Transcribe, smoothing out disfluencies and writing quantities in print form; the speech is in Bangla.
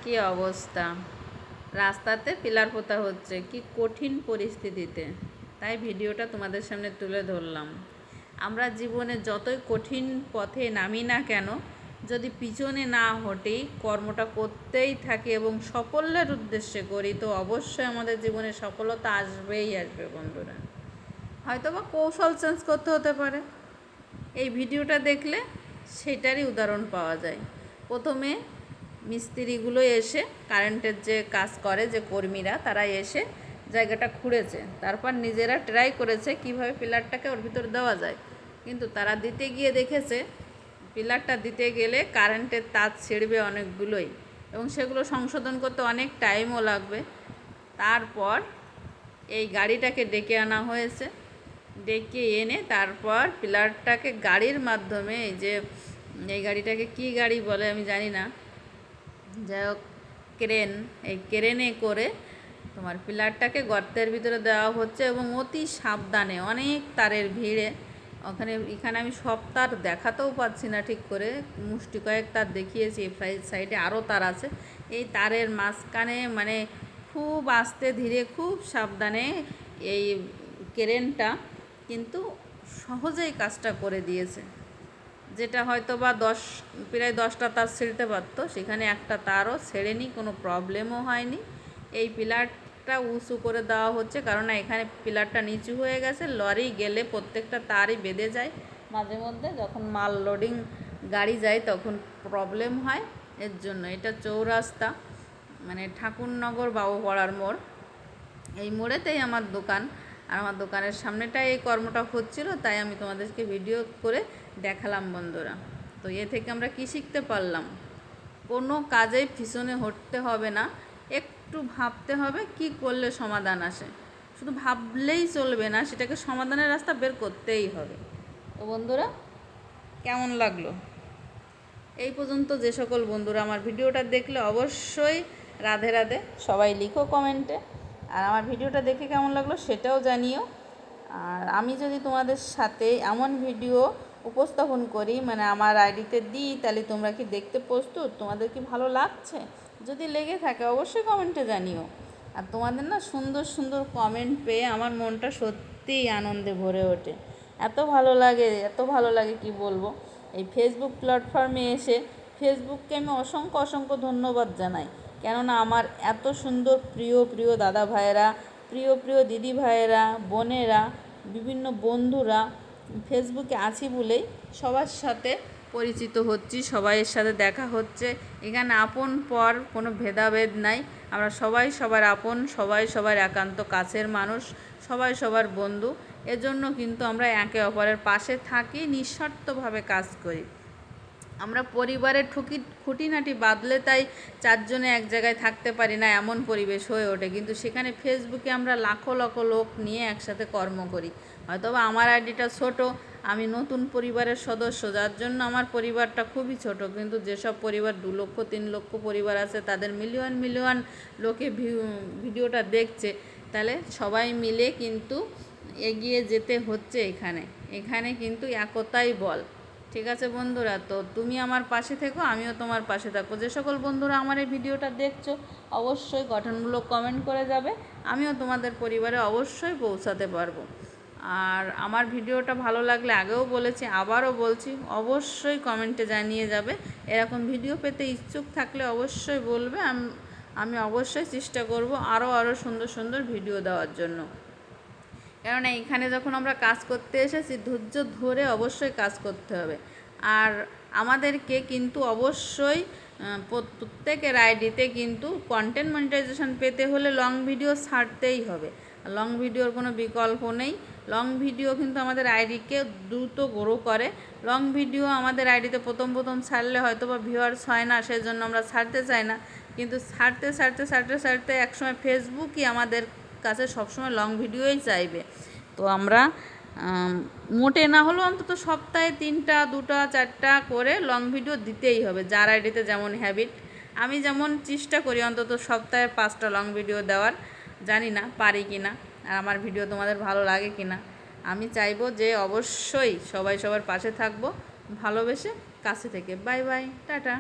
কি অবস্থা, রাস্তাতে পিলার পোতা হচ্ছে, কি কঠিন পরিস্থিতিতে। তাই ভিডিওটা তোমাদের সামনে তুলে ধরলাম। আমরা জীবনে যতই কঠিন পথে নামি না কেন, যদি পিছনে না হটেই কর্মটা করতেই থাকি এবং সাফল্যের উদ্দেশ্যে করি, তো অবশ্যই আমাদের জীবনে সফলতা আসবেই আসবে বন্ধুরা। হয়তো বা কৌশল চেঞ্জ করতে হতে পারে, এই ভিডিওটা দেখলে সেটারই উদাহরণ পাওয়া যায়। প্রথমে মিস্ত্রিগুলো এসে, কারেন্টের যে কাজ করে যে কর্মীরা, তারা এসে জায়গাটা খুঁড়েছে, তারপর নিজেরা ট্রাই করেছে কিভাবে পিলারটাকে ওর ভিতর দেওয়া যায়। কিন্তু তারা দিতে গিয়ে দেখেছে পিলারটা দিতে গেলে কারেন্টের তার ছিঁড়বে অনেকগুলোই, এবং সেগুলো সংশোধন করতে অনেক টাইমও লাগবে। তারপর এই গাড়িটাকে ডেকে আনা হয়েছে, ডেকে এনে তারপর পিলারটাকে গাড়ির মাধ্যমে, এই গাড়িটাকে কি গাড়ি বলে আমি জানি না, যাই হোক ক্রেন, এই ক্রেনে করে তোমার পিলারটাকে গর্তের ভিতরে দেওয়া হচ্ছে এবং অতি সাবধানে, অনেক তারের ভিড়ে। এখানে আমি সব তার দেখাতেও পাচ্ছি না ঠিক করে, মুষ্টি কয়েক তার দেখিয়েছি, এই সাইডে আরও তার আছে। এই তারের মাঝখানে মানে খুব আস্তে ধীরে খুব সাবধানে এই ক্রেনটা কিন্তু সহজেই কাজটা করে দিয়েছে। যেটা হয়তো বা প্রায় 10টা তার ছিঁড়তে পারতো, সেখানে একটা তারও ছেড়েনি, কোনো প্রবলেমও হয়নি। এই পিলারটা উঁচু করে দেওয়া হচ্ছে, কারণ এখানে পিলারটা নিচু হয়ে গেছে, লরি গেলে প্রত্যেকটা তারই বেঁধে যায়। মাঝে মধ্যে যখন মাল লোডিং গাড়ি যায় তখন প্রবলেম হয়, এর জন্য। এটা চৌরাস্তা, মানে ঠাকুরনগর বাবুপাড়ার মোড়। এই মোড়েতেই আমার দোকান, আর আমার দোকানের সামনেটাই এই কর্মটা হচ্ছিল, তাই আমি তোমাদেরকে ভিডিও করে দেখালাম বন্ধুরা। তো এ থেকে আমরা কি শিখতে পারলাম? কোনো কাজেই পিছনে হটতে হবে না, একটু ভাবতে হবে কি করলে সমাধান আসে। শুধু ভাবলেই চলবে না, সেটাকে সমাধানের রাস্তা বের করতেই হবে। তো বন্ধুরা, কেমন লাগলো? এই পর্যন্ত যে সকল বন্ধুরা আমার ভিডিওটা দেখলে অবশ্যই রাধে রাধে সবাই লিখো কমেন্টে, আর আমার ভিডিওটা দেখে কেমন লাগলো সেটাও জানিও। আর আমি যদি তোমাদের সাথে এমন ভিডিও উপস্থাপন করি, মানে আমার আইডিতে দিই, তাহলে তোমরা কি দেখতে প্রস্তুত? তোমাদের কি ভালো লাগছে? যদি লেগে থাকে অবশ্যই কমেন্টে জানিও। আর তোমাদের না সুন্দর সুন্দর কমেন্ট পেয়ে আমার মনটা সত্যিই আনন্দে ভরে ওঠে। এত ভালো লাগে, এত ভালো লাগে কি বলবো। এই ফেসবুক প্ল্যাটফর্মে এসে ফেসবুককে আমি অসংখ্য অসংখ্য ধন্যবাদ জানাই, কেননা আমার এত সুন্দর প্রিয় প্রিয় দাদা ভাইয়েরা, প্রিয় প্রিয় দিদি ভাইয়েরা, বোনেরা, বিভিন্ন বন্ধুরা ফেসবুকে আছি বলেই সবার সাথে পরিচিত হচ্ছি, সবাইয়ের সাথে দেখা হচ্ছে। এখানে আপন পর কোনো ভেদাভেদ নাই, আমরা সবাই সবার আপন, সবাই সবার একান্ত কাছের মানুষ, সবাই সবার বন্ধু। এজন্য কিন্তু আমরা একে অপরের পাশে থাকি, নিঃস্বার্থভাবে কাজ করি। আমরা পরিবারের খুঁটিনাটি বাদলে তাই চারজনে এক জায়গায় থাকতে পারি না, এমন পরিবেশ হয়ে ওঠে। কিন্তু সেখানে ফেসবুকে আমরা লাখো লাখো লোক নিয়ে একসাথে কর্ম করি। হয়তোবা আমার আইডিটা ছোট, আমি নতুন পরিবারের সদস্য, যার জন্য আমার পরিবারটা খুবই ছোট। কিন্তু যেসব পরিবার 2 লক্ষ 3 লক্ষ পরিবার আছে, তাদের মিলিয়ন মিলিয়ন লোকে ভিডিওটা দেখছে, তাহলে সবাই মিলে কিন্তু এগিয়ে যেতে হচ্ছে। এখানে কিন্তু একতাই বল। ঠিক আছে বন্ধুরা, তো তুমি আমার পাশে থেকো, আমিও তোমার পাশে থাকবো। যে সকল বন্ধুরা আমার এই ভিডিওটা দেখছো অবশ্যই গঠনমূলক কমেন্ট করে যাবে, আমিও তোমাদের পরিবারে অবশ্যই পৌঁছাতে পারবো। আর আমার ভিডিওটা ভালো লাগলে, আগেও বলেছি আবারও বলছি, অবশ্যই কমেন্টে জানিয়ে যাবে। এরকম ভিডিও পেতে ইচ্ছুক থাকলে অবশ্যই বলবে, আমি অবশ্যই চেষ্টা করব আরও সুন্দর সুন্দর ভিডিও দেওয়ার জন্য। কেননা এখানে যখন আমরা কাজ করতে এসেছি, ধৈর্য ধরে অবশ্যই কাজ করতে হবে। আর আমাদেরকে কিন্তু অবশ্যই প্রত্যেকের আইডিতে কিন্তু কন্টেন্ট মনিটাইজেশন পেতে হলে লং ভিডিও ছাড়তেই হবে। লং ভিডিওর কোনো বিকল্প নেই। লং ভিডিও কিন্তু আমাদের আইডিকে দ্রুত গ্রো করে। লং ভিডিও আমাদের আইডিতে প্রথম প্রথম ছাড়লে হয়তো বা ভিউয়ার্স হয় না, সেজন্য আমরা ছাড়তে চাই না। কিন্তু ছাড়তে একসময় ফেসবুকই আমাদের কাছে সবসময় লং ভিডিওই চাইবে। তো আমরা মোটে না হলেও অন্তত সপ্তাহে 3টা 2টা 4টা করে লং ভিডিও দিতেই হবে, যার আইডিতে যেমন হ্যাবিট। আমি যেমন চেষ্টা করি অন্তত সপ্তাহে 5টা লং ভিডিও দেওয়ার, জানি না পারি কি না, আর আমার ভিডিও তোমাদের ভালো লাগে কি না। আমি চাইবো যে অবশ্যই সবাই সবার পাশে থাকবো, ভালোবেসে কাছে থেকে। Bye bye, tata.